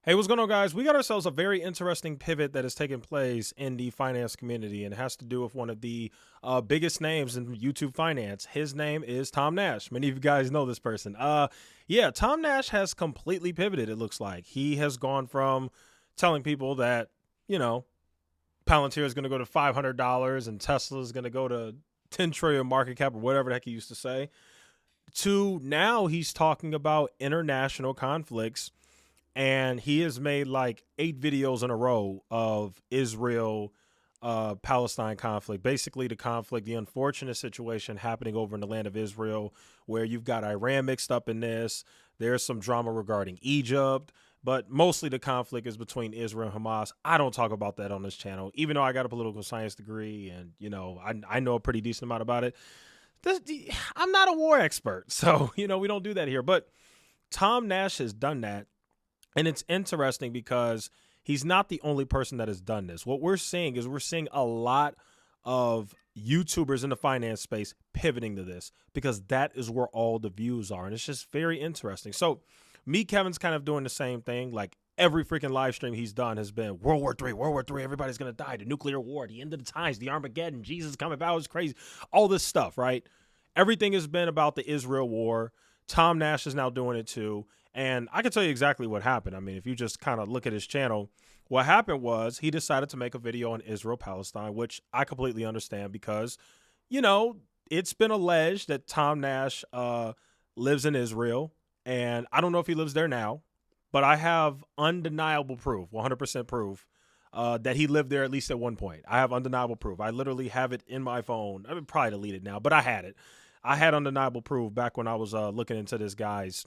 Hey, what's going on, guys? We got ourselves a very interesting pivot that has taken place in the finance community, and it has to do with one of the biggest names in YouTube finance. His name is Tom Nash. Many of you guys know this person. Yeah, Tom Nash has completely pivoted, it looks like. He has gone from telling people that, you know, Palantir is going to go to $500 and Tesla is going to go to 10 trillion market cap or whatever the heck he used to say, to now he's talking about international conflicts, and he has made like 8 videos in a row of Israel Palestine conflict, basically the conflict, the unfortunate situation happening over in the land of Israel, where you've got Iran mixed up in this. There's some drama regarding Egypt, but mostly the conflict is between Israel and Hamas. I don't talk about that on this channel, even though I got a political science degree and, you know, I know a pretty decent amount about it. I'm not a war expert, so, you know, we don't do that here. But Tom Nash has done that. And it's interesting because he's not the only person that has done this. What we're seeing is a lot of YouTubers in the finance space pivoting to this because that is where all the views are. And it's just very interesting. So me, Kevin's kind of doing the same thing. Like every freaking live stream he's done has been World War III, everybody's going to die, the nuclear war, the end of the times, the Armageddon, Jesus coming back, was crazy. All this stuff, right? Everything has been about the Israel war. Tom Nash is now doing it too. And I can tell you exactly what happened. I mean, if you just kind of look at his channel, what happened was he decided to make a video on Israel-Palestine, which I completely understand because, you know, it's been alleged that Tom Nash lives in Israel. And I don't know if he lives there now, but I have undeniable proof, 100% proof, that he lived there at least at one point. I have undeniable proof. I literally have it in my phone. I would probably delete it now, but I had it. I had undeniable proof back when I was looking into this guy's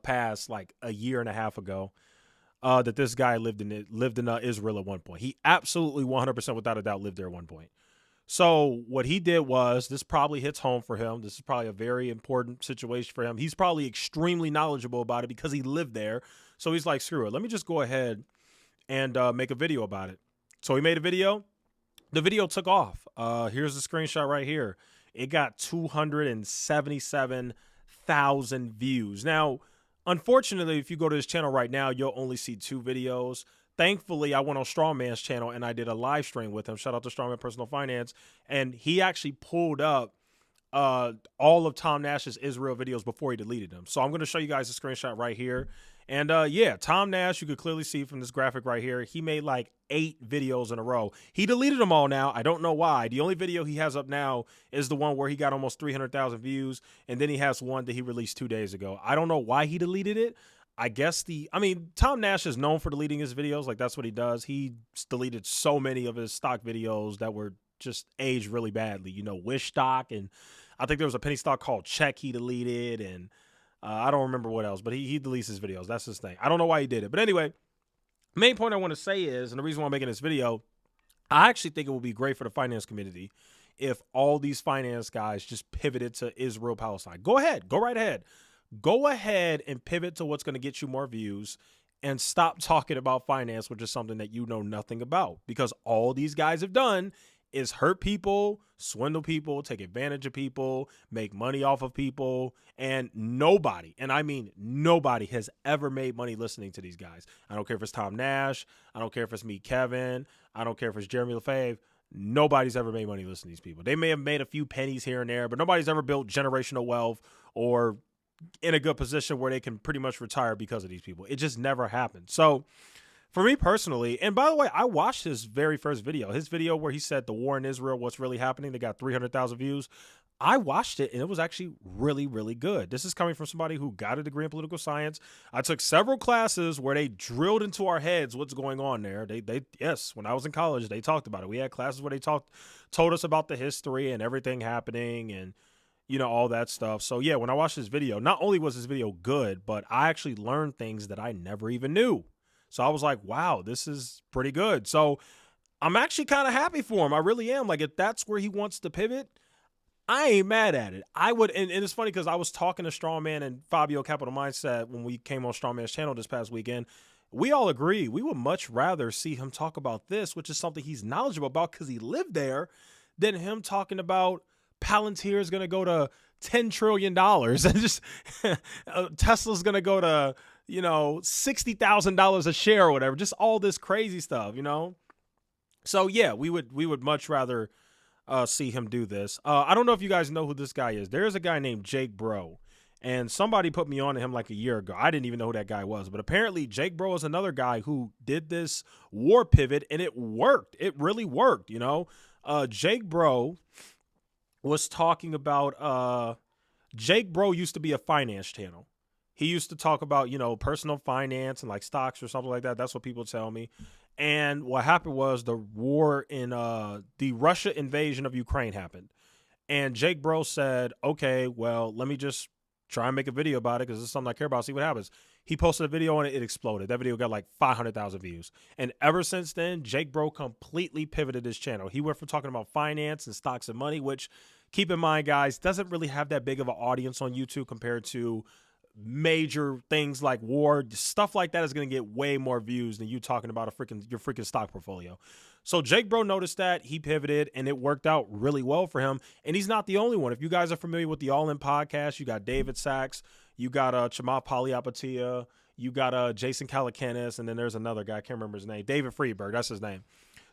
past like a year and a half ago, that this guy lived in Israel at one point. He absolutely 100% without a doubt lived there at one point. So what he did was, this probably hits home for him. This is probably a very important situation for him. He's probably extremely knowledgeable about it because he lived there. So he's like, screw it. Let me just go ahead and make a video about it. So he made a video. The video took off. Here's the screenshot right here. It got 277,000 views. Now, unfortunately, if you go to his channel right now, you'll only see 2 videos. Thankfully, I went on Strongman's channel and I did a live stream with him. Shout out to Strongman Personal Finance. And he actually pulled up all of Tom Nash's Israel videos before he deleted them. So I'm going to show you guys a screenshot right here. And yeah, Tom Nash, you could clearly see from this graphic right here, he made like 8 videos in a row. He deleted them all now. I don't know why. The only video he has up now is the one where he got almost 300,000 views. And then he has one that he released 2 days ago. I don't know why he deleted it. I guess Tom Nash is known for deleting his videos. Like, that's what he does. He deleted so many of his stock videos that were just aged really badly. You know, Wish stock, and I think there was a penny stock called Check he deleted, and I don't remember what else, but he deletes his videos. That's his thing. I don't know why he did it. But anyway, main point I want to say is, and the reason why I'm making this video, I actually think it would be great for the finance community if all these finance guys just pivoted to Israel, Palestine. Go ahead. Go right ahead. Go ahead and pivot to what's going to get you more views and stop talking about finance, which is something that you know nothing about, because all these guys have done is hurt people, swindle people, take advantage of people, make money off of people, and nobody, and I mean nobody, has ever made money listening to these guys. I don't care if it's Tom Nash. I don't care if it's me, Kevin. I don't care if it's Jeremy Lefebvre. Nobody's ever made money listening to these people. They may have made a few pennies here and there, but nobody's ever built generational wealth or in a good position where they can pretty much retire because of these people. It just never happened. So for me personally, and by the way, I watched his very first video, his video where he said the war in Israel, what's really happening. They got 300,000 views. I watched it and it was actually really, really good. This is coming from somebody who got a degree in political science. I took several classes where they drilled into our heads what's going on there. Yes, when I was in college, they talked about it. We had classes where they told us about the history and everything happening and, you know, all that stuff. So yeah, when I watched this video, not only was this video good, but I actually learned things that I never even knew. So I was like, wow, this is pretty good. So I'm actually kind of happy for him. I really am. Like, if that's where he wants to pivot, I ain't mad at it. I would, and it's funny because I was talking to Strongman and Fabio Capital Mindset when we came on Strongman's channel this past weekend. We all agree we would much rather see him talk about this, which is something he's knowledgeable about because he lived there, than him talking about Palantir is going to go to $10 trillion and just Tesla's going to go to $60,000 a share or whatever, just all this crazy stuff, So yeah, we would much rather see him do this. I don't know if you guys know who this guy is. There's a guy named Jake Bro, and somebody put me on to him like a year ago. I didn't even know who that guy was, but apparently Jake Bro is another guy who did this war pivot, and it worked. It really worked, Jake Bro was talking about Jake Bro used to be a finance channel. He used to talk about, personal finance and like stocks or something like that. That's what people tell me. And what happened was the war in the Russia invasion of Ukraine happened. And Jake Bro said, okay, well, let me just try and make a video about it because it's something I care about. See what happens. He posted a video and it exploded. That video got like 500,000 views. And ever since then, Jake Bro completely pivoted his channel. He went from talking about finance and stocks and money, which, keep in mind, guys, doesn't really have that big of an audience on YouTube compared to major things like war. Stuff like that is going to get way more views than you talking about your freaking stock portfolio. So Jake Bro noticed that, he pivoted, and it worked out really well for him. And he's not the only one. If you guys are familiar with the All In podcast, you got David Sachs, you got Chamath Palihapitiya, you got Jason Calacanis, and then there's another guy, I can't remember his name, David Friedberg, that's his name.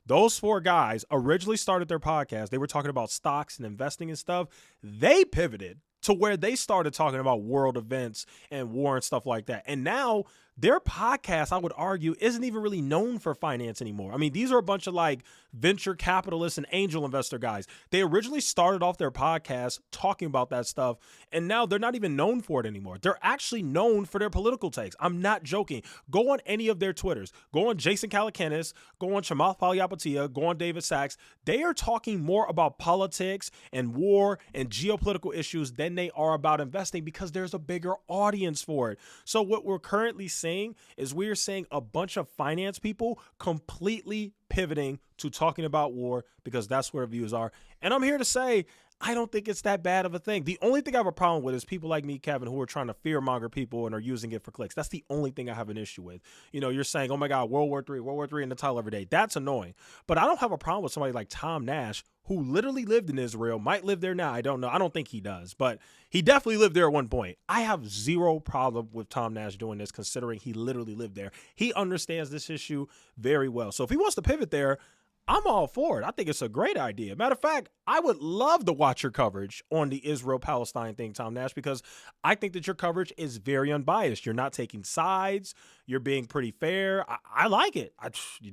Those four guys originally started their podcast. They were talking about stocks and investing and stuff. They pivoted to where they started talking about world events and war and stuff like that. And now their podcast, I would argue, isn't even really known for finance anymore. I mean, these are a bunch of like venture capitalists and angel investor guys. They originally started off their podcast talking about that stuff, and now they're not even known for it anymore. They're actually known for their political takes. I'm not joking. Go on any of their Twitters. Go on Jason Calacanis. Go on Chamath Palihapitiya. Go on David Sachs. They are talking more about politics and war and geopolitical issues than they are about investing because there's a bigger audience for it. So what we're currently seeing is we're seeing a bunch of finance people completely pivoting to talking about war because that's where views are. And I'm here to say, I don't think it's that bad of a thing. The only thing I have a problem with is people like me, Kevin, who are trying to fearmonger people and are using it for clicks. That's the only thing I have an issue with. You're saying, oh my God, World War III in the title every day. That's annoying. But I don't have a problem with somebody like Tom Nash, who literally lived in Israel, might live there now. I don't know. I don't think he does, but he definitely lived there at one point. I have zero problem with Tom Nash doing this, considering he literally lived there. He understands this issue very well. So if he wants to pivot there, I'm all for it. I think it's a great idea. Matter of fact, I would love to watch your coverage on the Israel-Palestine thing, Tom Nash, because I think that your coverage is very unbiased. You're not taking sides. You're being pretty fair. I like it.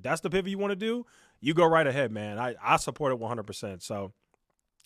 That's the pivot you want to do. You go right ahead, man. I support it 100%. So,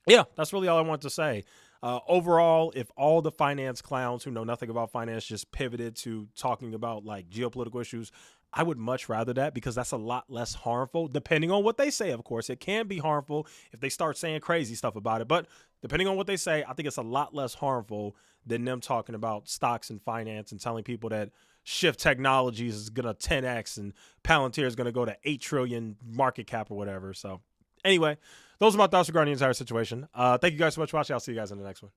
yeah, that's really all I want to say. Overall, if all the finance clowns who know nothing about finance just pivoted to talking about like geopolitical issues, I would much rather that because that's a lot less harmful, depending on what they say, of course. It can be harmful if they start saying crazy stuff about it, but depending on what they say, I think it's a lot less harmful than them talking about stocks and finance and telling people that Shift Technologies is going to 10x and Palantir is going to go to 8 trillion market cap or whatever. So anyway, those are my thoughts regarding the entire situation. Thank you guys so much for watching. I'll see you guys in the next one.